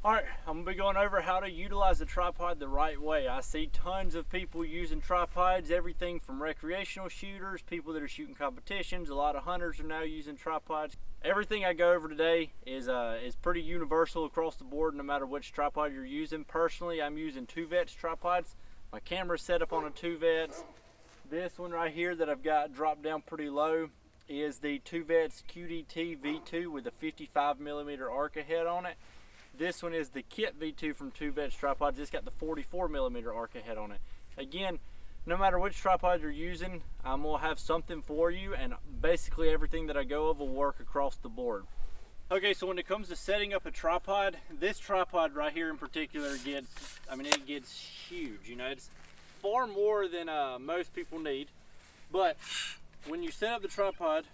Alright, I'm going to be going over how to utilize the tripod the right way. I see tons of people using tripods, everything from recreational shooters, people that are shooting competitions, a lot of hunters are now using tripods. Everything I go over today is pretty universal across the board no matter which tripod you're using. Personally, I'm using 2-Vets tripods. My camera's set up on a 2-Vets. This one right here that I've got dropped down pretty low is the 2-Vets QDT V2 with a 55mm arca head on it. This one is the Kit V2 from 2-Vets tripods. It's got the 44mm arca head on it. Again, no matter which tripod you're using, I'm gonna have something for you, and basically everything that I go over will work across the board. Okay, so when it comes to setting up a tripod, this tripod right here in particular it gets huge. You know, it's far more than most people need. But when you set up the tripod,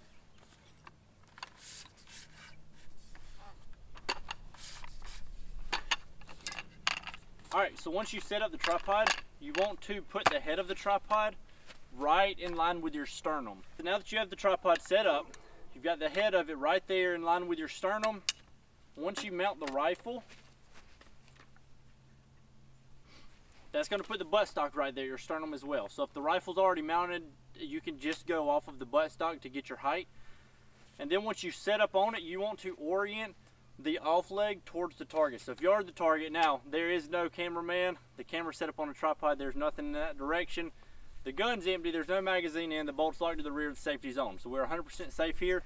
alright, so once you set up the tripod, you want to put the head of the tripod right in line with your sternum. So now that you have the tripod set up, you've got the head of it right there in line with your sternum. Once you mount the rifle, that's going to put the buttstock right there, your sternum as well. So if the rifle's already mounted, you can just go off of the buttstock to get your height. And then once you set up on it, you want to orient the off leg towards the target. So if you are the target, now there is no cameraman, the camera's set up on a tripod, there's nothing in that direction, the gun's empty, there's no magazine in, the bolt's locked to the rear of the safety zone, so we're 100% safe here.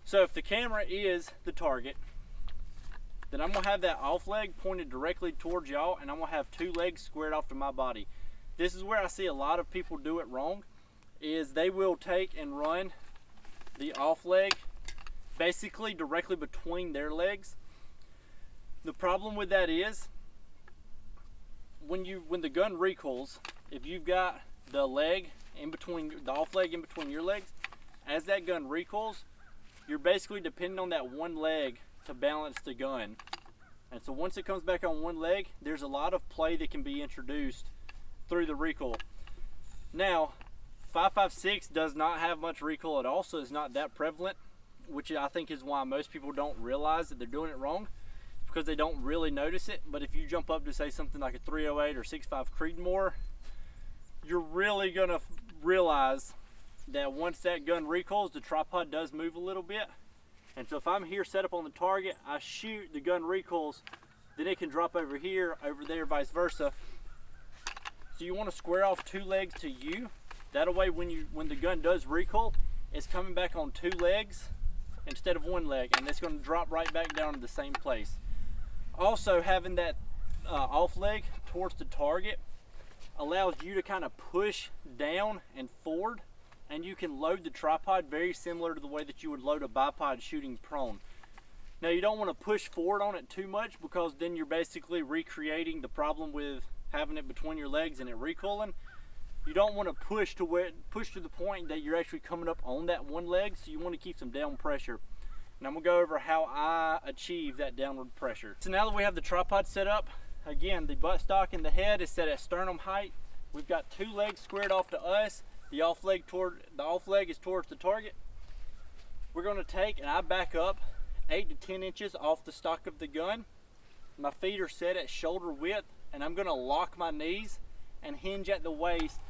So if the camera is the target, then I'm gonna have that off leg pointed directly towards y'all, and I'm gonna have 2 legs squared off to my body. This is where I see a lot of people do it wrong, is they will take and run the off leg basically directly between their legs. The problem with that is when the gun recoils, if you've got the leg in between, the off leg in between your legs, as that gun recoils, you're basically depending on that one leg to balance the gun. And so once it comes back on one leg, there's a lot of play that can be introduced through the recoil. Now 5.56 does not have much recoil at all, so it's not that prevalent, which I think is why most people don't realize that they're doing it wrong, because they don't really notice it. But if you jump up to say something like a 308 or 6.5 Creedmoor, you're really gonna realize that once that gun recoils, the tripod does move a little bit. And so if I'm here set up on the target, I shoot, the gun recoils, then it can drop over here, over there, vice versa. So you want to square off 2 legs to you. That way when the gun does recoil, it's coming back on 2 legs instead of 1 leg, and it's going to drop right back down to the same place. Also, having that off leg towards the target allows you to kind of push down and forward, and you can load the tripod very similar to the way that you would load a bipod shooting prone. Now you don't want to push forward on it too much, because then you're basically recreating the problem with having it between your legs and it recoiling. You don't want to push to the point that you're actually coming up on that one leg, so you want to keep some down pressure. And I'm going to go over how I achieve that downward pressure. So now that we have the tripod set up, again, the buttstock and the head is set at sternum height. We've got 2 legs squared off to us. The off leg is towards the target. We're going to take, and I back up 8 to 10 inches off the stock of the gun. My feet are set at shoulder width, and I'm going to lock my knees and hinge at the waist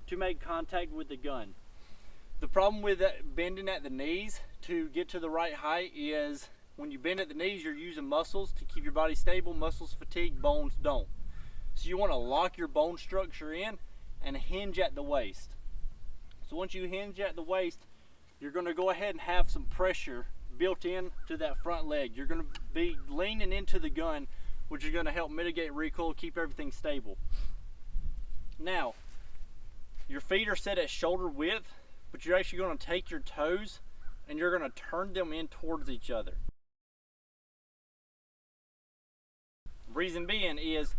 to make contact with the gun. The problem with that bending at the knees to get to the right height is when you bend at the knees, you're using muscles to keep your body stable. Muscles fatigue, bones don't. So you want to lock your bone structure in and hinge at the waist. So once you hinge at the waist, you're going to go ahead and have some pressure built in to that front leg. You're going to be leaning into the gun, which is going to help mitigate recoil, keep everything stable. Now, your feet are set at shoulder width, but you're actually going to take your toes and you're going to turn them in towards each other. Reason being is,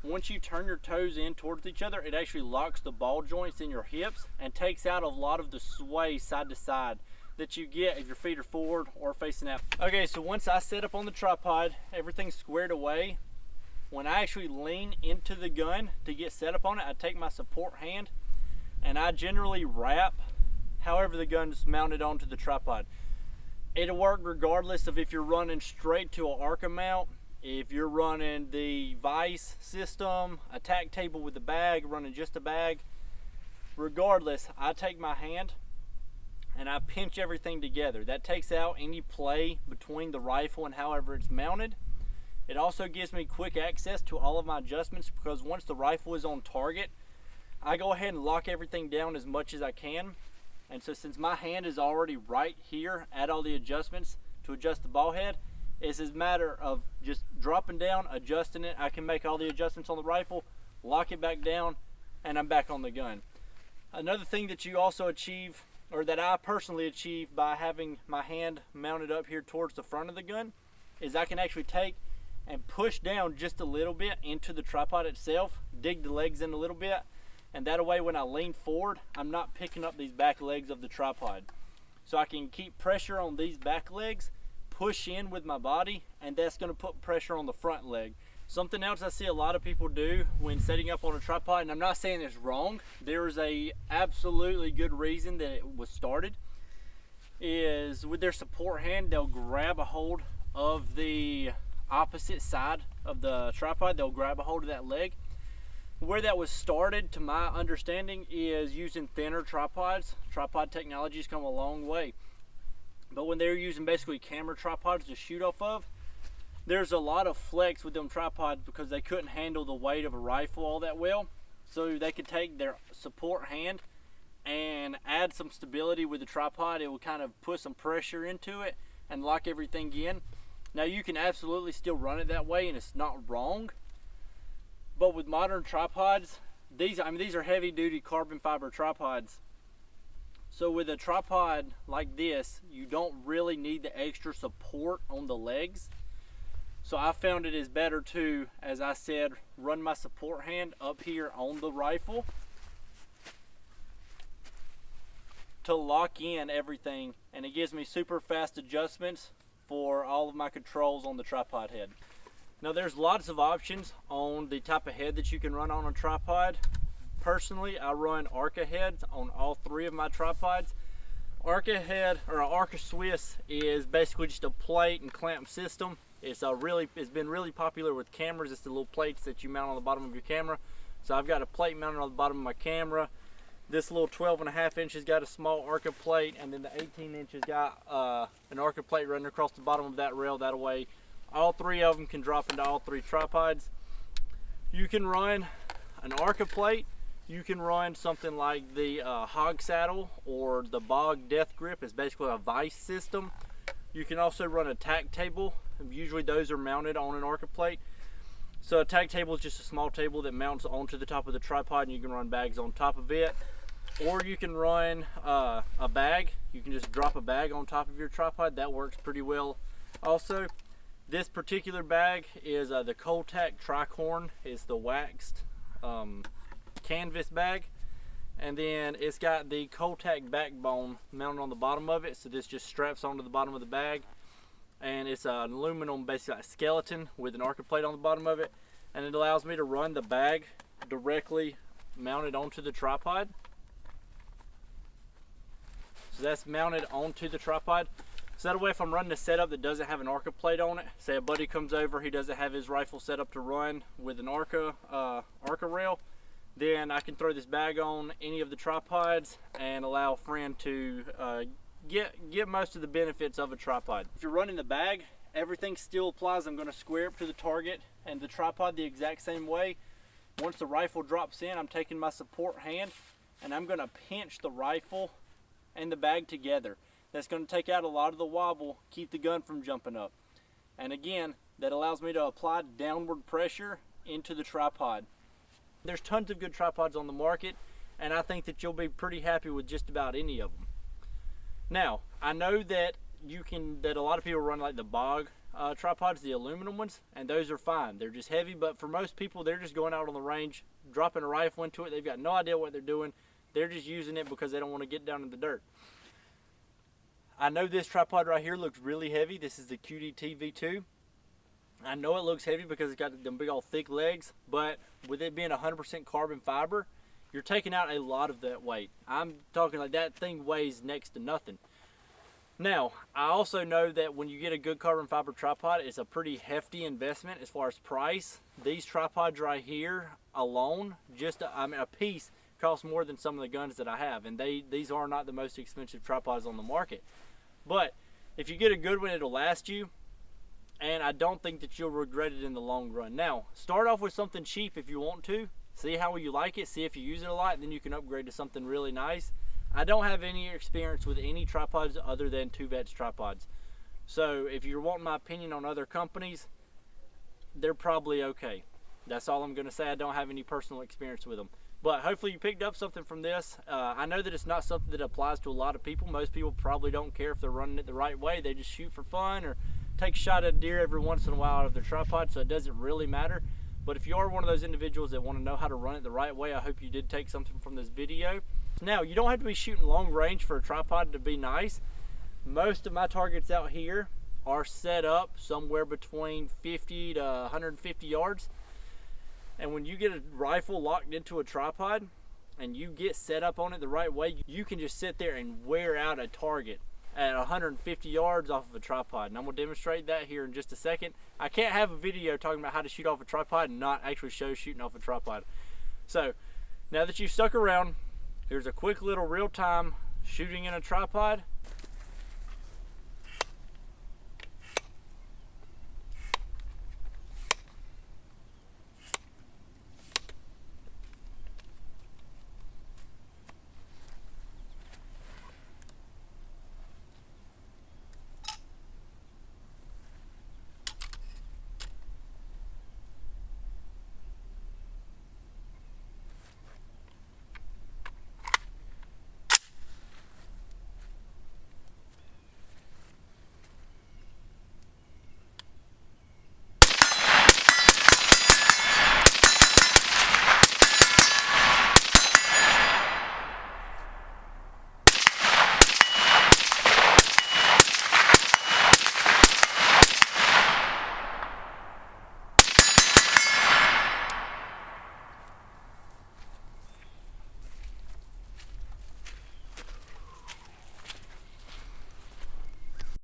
once you turn your toes in towards each other, it actually locks the ball joints in your hips and takes out a lot of the sway side to side that you get if your feet are forward or facing out. Okay, so once I set up on the tripod, everything's squared away. When I actually lean into the gun to get set up on it, I take my support hand and I generally wrap however the gun's mounted onto the tripod. It'll work regardless of if you're running straight to an arca mount, If you're running the vise system, a tack table with a bag, running just a bag, regardless, I take my hand and I pinch everything together. That takes out any play between the rifle and however it's mounted. It also gives me quick access to all of my adjustments, because once the rifle is on target, I go ahead and lock everything down as much as I can. And so since my hand is already right here at all the adjustments to adjust the ball head, it's a matter of just dropping down, adjusting it. I can make all the adjustments on the rifle, lock it back down, and I'm back on the gun. Another thing that you also achieve, or that I personally achieve by having my hand mounted up here towards the front of the gun, is I can actually take and push down just a little bit into the tripod itself, dig the legs in a little bit, and that way when I lean forward, I'm not picking up these back legs of the tripod. So I can keep pressure on these back legs, push in with my body, and that's going to put pressure on the front leg. Something else I see a lot of people do when setting up on a tripod, and I'm not saying it's wrong, there is a absolutely good reason that it was started, is with their support hand, they'll grab a hold of the opposite side of the tripod, they'll grab a hold of that leg. Where that was started, to my understanding, is using thinner tripods. Tripod technology's come a long way. But when they're using basically camera tripods to shoot off of, there's a lot of flex with them tripods because they couldn't handle the weight of a rifle all that well. So they could take their support hand and add some stability with the tripod. It will kind of put some pressure into it and lock everything in. Now you can absolutely still run it that way, and it's not wrong. But with modern tripods, these are heavy duty carbon fiber tripods. So with a tripod like this, you don't really need the extra support on the legs. So I found it is better to, as I said, run my support hand up here on the rifle to lock in everything, and it gives me super fast adjustments for all of my controls on the tripod head. Now there's lots of options on the type of head that you can run on a tripod. Personally, I run arca heads on all three of my tripods. Arca head, or an arca Swiss, is basically just a plate and clamp system. It's been really popular with cameras. It's the little plates that you mount on the bottom of your camera. So I've got a plate mounted on the bottom of my camera. This little 12.5 inches got a small arca plate, and then the 18 inches got an arca plate running across the bottom of that rail. That way all three of them can drop into all three tripods. You can run an arca plate. You can run something like the hog saddle or the bog death grip. It's basically a vise system. You can also run a tack table. Usually those are mounted on an arca plate. So a tack table is just a small table that mounts onto the top of the tripod, and you can run bags on top of it. Or you can run a bag. You can just drop a bag on top of your tripod. That works pretty well. Also, this particular bag is the Coltac Tricorn. It's the waxed canvas bag. And then it's got the Coltac backbone mounted on the bottom of it. So this just straps onto the bottom of the bag. And it's an aluminum basically like skeleton with an arca plate on the bottom of it. And it allows me to run the bag directly mounted onto the tripod. So that's mounted onto the tripod. So that way if I'm running a setup that doesn't have an arca plate on it, say a buddy comes over, he doesn't have his rifle set up to run with an arca rail, then I can throw this bag on any of the tripods and allow a friend to get most of the benefits of a tripod. If you're running the bag, everything still applies. I'm going to square up to the target, and the tripod the exact same way. Once the rifle drops in, I'm taking my support hand and I'm going to pinch the rifle and the bag together. That's going to take out a lot of the wobble, keep the gun from jumping up. And again, that allows me to apply downward pressure into the tripod. There's tons of good tripods on the market, and I think that you'll be pretty happy with just about any of them. Now, I know that a lot of people run like the bog tripods, the aluminum ones, and those are fine. They're just heavy, but for most people, they're just going out on the range, dropping a rifle into it. They've got no idea what they're doing. They're just using it because they don't want to get down in the dirt. I know this tripod right here looks really heavy. This is the QDT V2. I know it looks heavy because it's got them big old thick legs, but with it being 100% carbon fiber, you're taking out a lot of that weight. I'm talking like that thing weighs next to nothing. Now, I also know that when you get a good carbon fiber tripod, it's a pretty hefty investment as far as price. These tripods right here alone, just a piece costs more than some of the guns that I have, and these are not the most expensive tripods on the market. But if you get a good one, it'll last you, and I don't think that you'll regret it in the long run. Now, start off with something cheap if you want to. See how you like it, see if you use it a lot, then you can upgrade to something really nice. I don't have any experience with any tripods other than 2Vets tripods. So if you're wanting my opinion on other companies, they're probably okay. That's all I'm going to say. I don't have any personal experience with them. But hopefully you picked up something from this. I know that it's not something that applies to a lot of people. Most people probably don't care if they're running it the right way. They just shoot for fun or take a shot at a deer every once in a while out of their tripod, so it doesn't really matter. But if you are one of those individuals that want to know how to run it the right way, I hope you did take something from this video. Now, you don't have to be shooting long range for a tripod to be nice. Most of my targets out here are set up somewhere between 50 to 150 yards. And when you get a rifle locked into a tripod and you get set up on it the right way, you can just sit there and wear out a target at 150 yards off of a tripod. And I'm gonna demonstrate that here in just a second. I can't have a video talking about how to shoot off a tripod and not actually show shooting off a tripod. So now that you've stuck around, here's a quick little real-time shooting in a tripod.